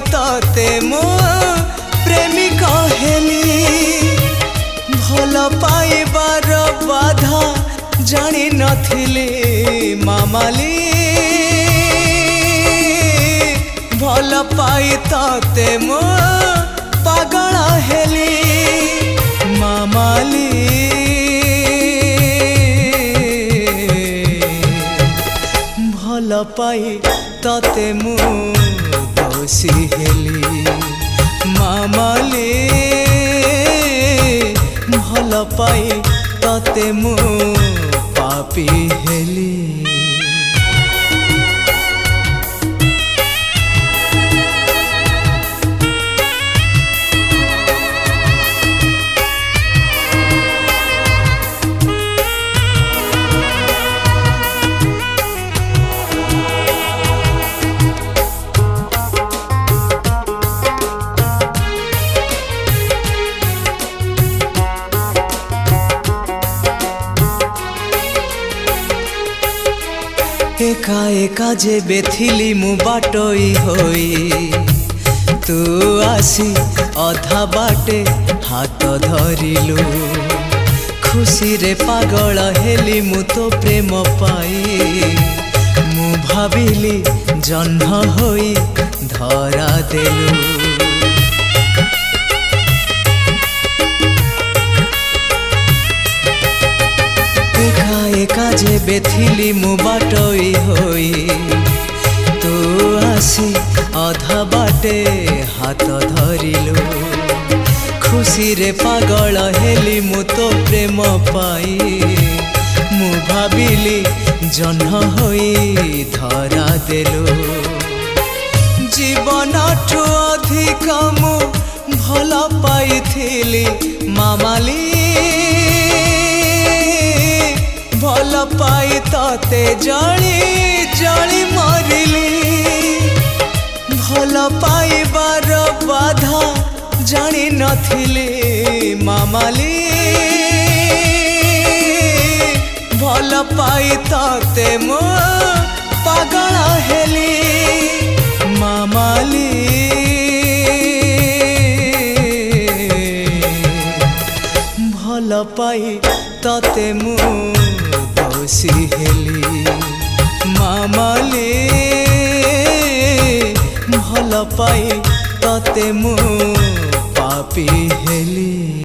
तते मो प्रेमिक हेली भल पाइबार बाधा जानी नथिली मामाली भल पाई तते मो पागल हेली मामाली भल पाई तते मु दोषी हेली मामाली भल पाई तते मु पापी हेली। एका एका जे बेथिली मु बाटोई होई तू आसी अधा बाटे हाथ धरिलु खुशी रे पागल हेली मु तो प्रेम पाई मु भाविली जन्म होई धरा देलु एका जे बेथिली मु बाटोई होई तू आसी अधा बाटे हाथ धरिलु खुशी रे पागल हेली मु तो प्रेम पाई मु भाविली जन्म होई धरा देलु जीवन ठू अधिक मु भल पाइथिली मामाली भल पाई तते जली जली मरिली भल पाइबार बाधा जानी नथिली मामाली भल पाई तते मो पागल हेली मामाली भल पाई तते मु दोषी हेली मामाली भल पाई तते मु पापी हेली।